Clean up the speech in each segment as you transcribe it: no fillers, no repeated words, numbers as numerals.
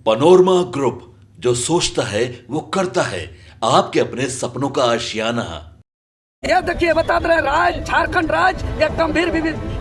Panorama group, जो सोचता है वो करता है। आपके अपने सपनों का आशियाना। ये देखिए, बता रहे झारखंड राज्य एक गंभीर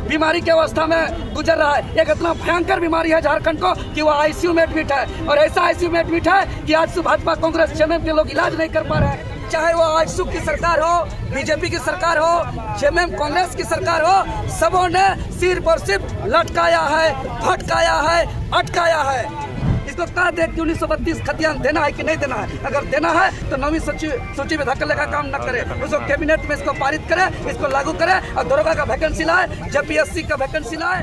बीमारी की अवस्था में गुजर रहा है। एक इतना भयंकर बीमारी है झारखंड को कि वो आईसीयू में एडमिट है, और ऐसा आईसीयू में एडमिट है कि आज भाजपा कांग्रेस जेएमएम के लोग इलाज नहीं कर पा रहे हैं। चाहे वो आईसीयू की सरकार हो, बीजेपी की सरकार हो, जेएमएम कांग्रेस की सरकार हो, सबों ने सिर पर सिर्फ लटकाया है, भटकाया है, अटकाया है। इसको कह दे कि 1932 खतियान देना है कि नहीं देना है। अगर देना है तो नवीं सूची में धक्का लगा काम न करे, उसको कैबिनेट में इसको पारित करे, इसको लागू करे और दरोगा का वैकेंसी लाए, जेपीएससी का वैकेंसी लाए।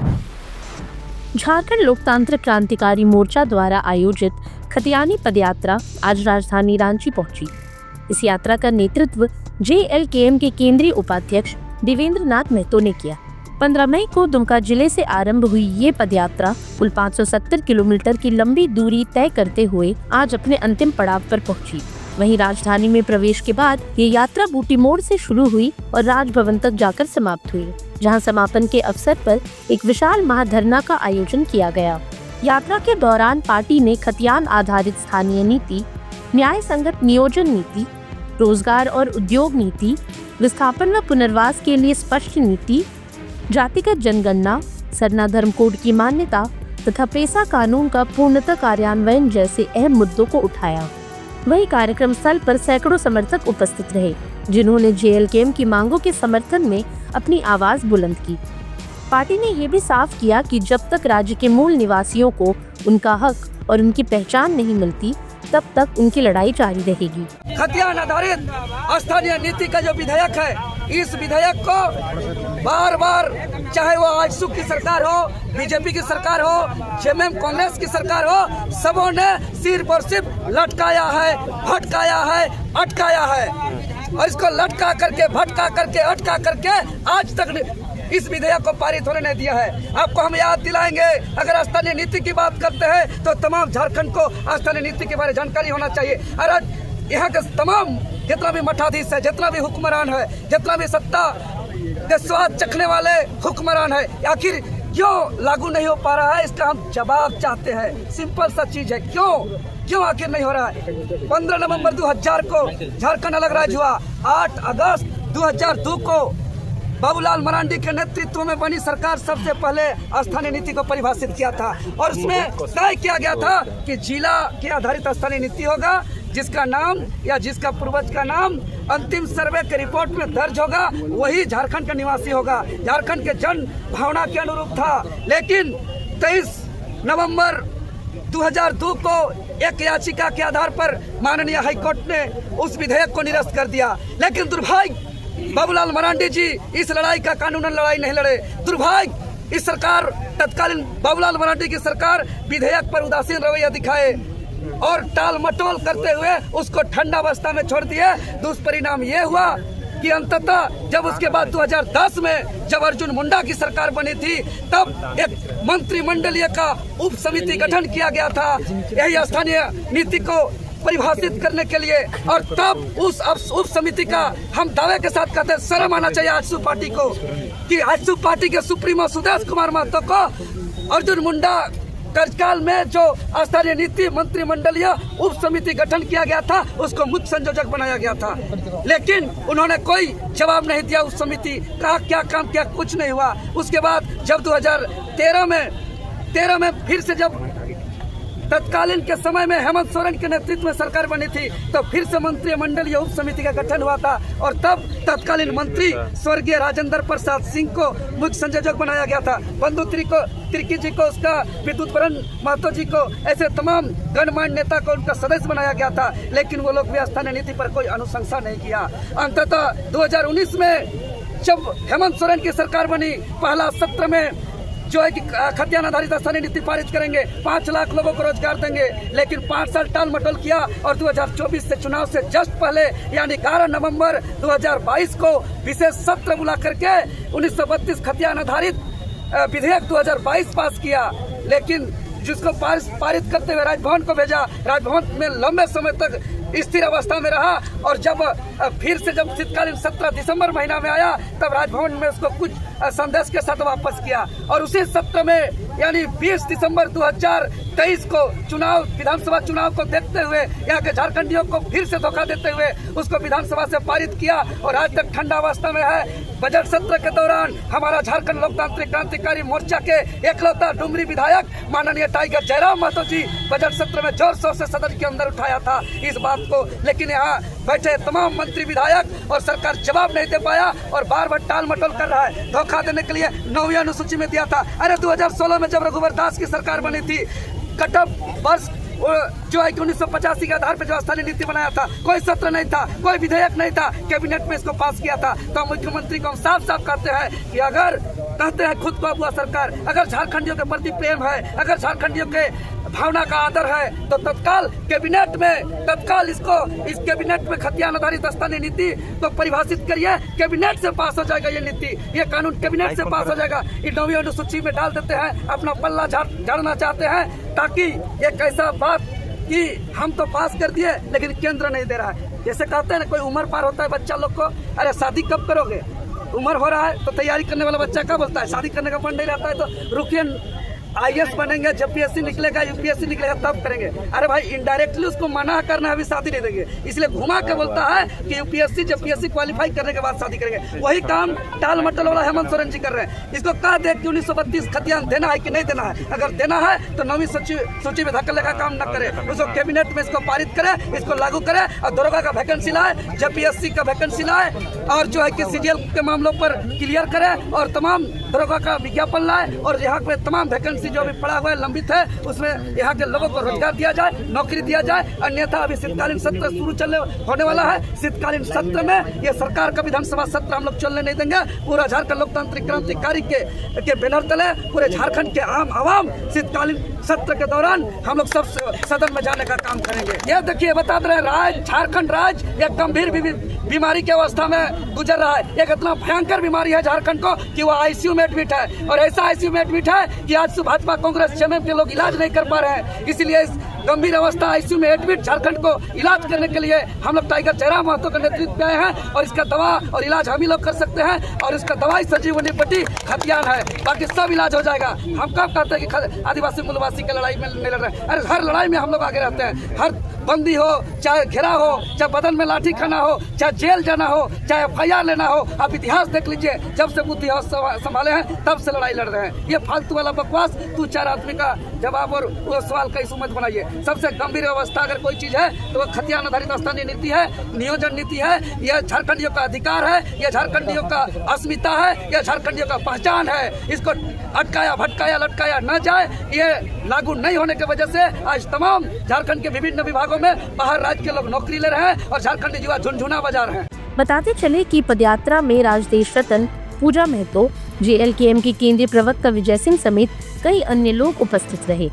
झारखंड लोकतांत्रिक क्रांतिकारी मोर्चा द्वारा आयोजित खतियानी पदयात्रा आज राजधानी रांची पहुंची। इस यात्रा का नेतृत्व जेएलकेएम के केंद्रीय उपाध्यक्ष देवेंद्र नाथ महतो ने किया। 15 मई को दुमका जिले से आरंभ हुई ये पदयात्रा कुल 570 किलोमीटर की लंबी दूरी तय करते हुए आज अपने अंतिम पड़ाव पर पहुंची। वहीं राजधानी में प्रवेश के बाद ये यात्रा बूटी मोड़ से शुरू हुई और राजभवन तक जाकर समाप्त हुई, जहां समापन के अवसर पर एक विशाल महाधरना का आयोजन किया गया। यात्रा के दौरान पार्टी ने खतियान आधारित स्थानीय नीति, न्याय संगत नियोजन नीति, रोजगार और उद्योग नीति, विस्थापन व पुनर्वास के लिए स्पष्ट नीति, जातिगत जनगणना, सरना धर्म कोड की मान्यता तथा पेशा कानून का पूर्णतः कार्यान्वयन जैसे अहम मुद्दों को उठाया। वहीं कार्यक्रम स्थल पर सैकड़ों समर्थक उपस्थित रहे, जिन्होंने जेएलकेएम की मांगों के समर्थन में अपनी आवाज बुलंद की। पार्टी ने ये भी साफ किया कि जब तक राज्य के मूल निवासियों को उनका हक और उनकी पहचान नहीं मिलती, तब तक उनकी लड़ाई जारी रहेगी। खतियान आधारित स्थानीय नीति का जो विधेयक है, इस विधेयक को बार बार, चाहे वो आजसू की सरकार हो, बीजेपी की सरकार हो, जेएमएम कांग्रेस की सरकार हो, सबों ने सिर पर सिर्फ लटकाया है, भटकाया है, अटकाया है। और इसको लटका करके, भटका करके, अटका करके आज तक इस विधेयक को पारित होने नहीं दिया है। आपको हम याद दिलाएंगे, अगर स्थानीय नीति की बात करते हैं तो तमाम झारखंड को स्थानीय नीति के बारे में जानकारी होना चाहिए। और यहाँ के तमाम जितना भी मठाधीश है, जितना भी हुक्मरान है, जितना भी सत्ता के स्वाद चखने वाले हुक्मरान है, आखिर क्यों लागू नहीं हो पा रहा है, इसका हम जवाब चाहते हैं। सिंपल सा चीज है, क्यों आखिर नहीं हो रहा है। 15 नवंबर 2000 को झारखंड अलग राज्य हुआ। 8 अगस्त 2002 को बाबूलाल मरांडी के नेतृत्व में बनी सरकार सबसे पहले स्थानीय नीति को परिभाषित किया था, और उसमें तय किया गया था कि जिला के आधारित स्थानीय नीति होगा, जिसका नाम या जिसका पूर्वज का नाम अंतिम सर्वे के रिपोर्ट में दर्ज होगा, वही झारखंड का निवासी होगा। झारखंड के जन भावना के अनुरूप था। लेकिन 23 नवंबर 2002 को एक याचिका के आधार पर माननीय हाईकोर्ट ने उस विधेयक को निरस्त कर दिया। लेकिन दुर्भाग्य, बाबूलाल मरांडी जी इस लड़ाई का कानूनन लड़ाई नहीं लड़े। दुर्भाग्य, इस सरकार, तत्कालीन बाबूलाल मरांडी की सरकार विधेयक पर उदासीन रवैया दिखाए और टाल मटोल करते हुए उसको ठंडा अवस्था में छोड़ दिए। दुष्परिणाम ये हुआ कि अंततः जब उसके बाद 2010 में जब अर्जुन मुंडा की सरकार बनी थी, तब एक मंत्रिमंडलीय का उप समिति गठन किया गया था यही स्थानीय नीति को परिभाषित करने के लिए। और तब उस उप समिति का हम दावे के साथ कहते हैं, शर्म आना चाहिए आजसू पार्टी को कि आजसू पार्टी के सुप्रीमो सुदेश कुमार महतो को अर्जुन मुंडा कार्यकाल में जो स्थानीय नीति मंत्रिमंडलीय उप समिति गठन किया गया था, उसको मुख्य संयोजक बनाया गया था। लेकिन उन्होंने कोई जवाब नहीं दिया। उस समिति का क्या काम किया, कुछ नहीं हुआ। उसके बाद जब 2013 में फिर से जब तत्कालीन के समय में हेमंत सोरेन के नेतृत्व में सरकार बनी थी, तो फिर से मंत्रिमंडलीय उप समिति का गठन हुआ था, और तब तत्कालीन मंत्री स्वर्गीय राजेंद्र प्रसाद सिंह को मुख्य संयोजक बनाया गया था। बंधु तिर्की जी को, उसका विद्युत वरण महतो जी को, ऐसे तमाम गणमान्य नेता को उनका सदस्य बनाया गया था। लेकिन वो लोग भी स्थानीय नीति पर कोई अनुशंसा नहीं किया। अंततः 2019 में जब हेमंत सोरेन की सरकार बनी, पहला सत्र में जो है कि खतियान आधारित स्थानीय नीति पारित करेंगे, 5 लाख लोगों को रोजगार देंगे। लेकिन 5 साल टाल मटोल किया और 2024 से चुनाव से जस्ट पहले यानी 11 नवंबर 2022 को विशेष सत्र बुला करके 1932 खतियान आधारित विधेयक 2022 पास किया। लेकिन जिसको पारित करते हुए राजभवन को भेजा, राजभवन में लंबे समय तक स्थिर अवस्था में रहा, और जब फिर से जब शीतकालीन 17 दिसंबर महीना में आया, तब राजभवन में उसको कुछ संदेश के साथ वापस किया। और उसी सत्र में यानी 20 दिसंबर 2023 को चुनाव, विधानसभा चुनाव को देखते हुए यहाँ के झारखंडियों को फिर से धोखा देते हुए उसको विधानसभा से पारित किया और आज तक ठंडा अवस्था में है। बजट सत्र के दौरान हमारा झारखंड लोकतांत्रिक क्रांतिकारी मोर्चा के एकलौता डुमरी विधायक माननीय टाइगर जयराम महतो जी बजट सत्र में जोर शोर से सदन के अंदर उठाया था इस बात को, लेकिन यहाँ बैठे तमाम मंत्री विधायक और सरकार जवाब नहीं दे पाया और बार बार टाल मटोल कर रहा है। धोखा देने के लिए 9वीं अनुसूची में दिया था। अरे 2016 में जब रघुवर दास की सरकार बनी थी, कट ऑफ वर्ष जो है कि 1985 के आधार पर जो स्थानीय नीति बनाया था, कोई सत्र नहीं था, कोई विधेयक नहीं था, कैबिनेट में इसको पास किया था। तो मुख्यमंत्री को हम साफ साफ कहते हैं कि अगर कहते हैं खुद को अबुआ सरकार, अगर झारखंडियों के प्रति प्रेम है, अगर झारखंडियों के भावना का आदर है तो तत्काल कैबिनेट में इस कैबिनेट में खतियान आधारित स्थानीय नीति तो परिभाषित करिए। कैबिनेट से पास हो जाएगा ये नीति, ये कानून कैबिनेट से पास हो जाएगा। ये 9वीं अनुसूची में डाल देते हैं, अपना पल्ला झाड़ना चाहते हैं ताकि एक ऐसा बात कि हम तो पास कर दिए लेकिन केंद्र नहीं दे रहा है। जैसे कहते हैं ना, कोई उम्र पार होता है बच्चा लोग को, अरे शादी कब करोगे, उम्र हो रहा है तो तैयारी करने वाला बच्चा क्या बोलता है, शादी करने का मन नहीं रहता है तो रुकिए, IAS बनेंगे, जब PSC निकलेगा, UPSC निकलेगा तब करेंगे। अरे भाई इनडायरेक्टली उसको मना करना, अभी शादी नहीं देंगे, इसलिए घुमा के बोलता है कि UPSC जब PSC क्वालिफाई करने के बाद शादी करेंगे। वही काम टाल मटल वाला हेमंत सोरेन जी कर रहे हैं। इसको कह दे कि 1932 खतियान देना है कि नहीं देना है, अगर देना है तो 9वीं सूची में धक्का लगा काम न करे, उसको कैबिनेट में इसको पारित करे, इसको लागू करे और दरोगा का वैकेंसी लाए, JPSC का वैकेंसी लाए और जो है कि CGL के मामलों पर क्लियर करे और तमाम दरोगा का विज्ञापन लाए और यहाँ पे तमाम वैकेंसी जो भी पड़ा हुआ है, लंबित है, उसमें यहाँ के लोगों को रोजगार दिया जाए, नौकरी दिया जाए। अन्यथा अभी शीतकालीन सत्र शुरू होने वाला है। शीतकालीन सत्र में ये सरकार का विधानसभा सत्र हम लोग चलने नहीं देंगे। पूरा झारखंड लोकतांत्रिक क्रांतिकारी के बैनर तले पूरे झारखंड के आम आवाम शीतकालीन सत्र के दौरान हम लोग सब सदन में जाने का काम करेंगे। ये देखिए, बता रहे झारखंड राज्य एक गंभीर बीमारी की अवस्था में गुजर रहा है। एक इतना भयंकर बीमारी है झारखंड को कि वो ICU में एडमिट है और ऐसा ICU में एडमिट है कि आज भाजपा कांग्रेस JMM के लोग इलाज नहीं कर पा रहे हैं। इसलिए इस गंभीर अवस्था ICU में एडमिट झारखंड को इलाज करने के लिए हम लोग टाइगर जयराम महतो के नेतृत्व में आए हैं और इसका दवा और इलाज हम ही लोग कर सकते हैं और इसका दवाई संजीवनी पट्टी खतियान है, बाकी सब इलाज हो जाएगा। हम कब कहते हैं कि आदिवासी मूलवासी की लड़ाई में नहीं लड़ रहे हैं, अरे हर लड़ाई में हम लोग आगे रहते हैं। हर बंदी हो, चाहे घेरा हो, चाहे बदन में लाठी खाना हो, चाहे जेल जाना हो, चाहे FIR लेना हो, आप इतिहास देख लीजिए, जब से बुद्धि संभाले हैं तब से लड़ाई लड़ रहे हैं। ये फालतू वाला बकवास तू चार आदमी का जवाब और वो सवाल का इस मत बनाइए। सबसे गंभीर अवस्था अगर कोई चीज है तो वो खतियान आधारित स्थानीय नीति है, नियोजन नीति है। यह झारखंडियों का अधिकार है, यह झारखंडियों का अस्मिता है, यह झारखंडियों का पहचान है। इसको अटकाया भटकाया लटकाया न जाए, ये लागू नहीं होने की वजह से आज तमाम झारखंड के विभिन्न विभागों में बाहर राज्य के लोग नौकरी ले रहे हैं और झारखंडी युवा झुनझुना बजा रहे हैं। बताते चले कि पदयात्रा में राजदेश रतन, पूजा महतो, JLKM के केंद्रीय प्रवक्ता विजय सिंह समेत कई अन्य लोग उपस्थित रहे।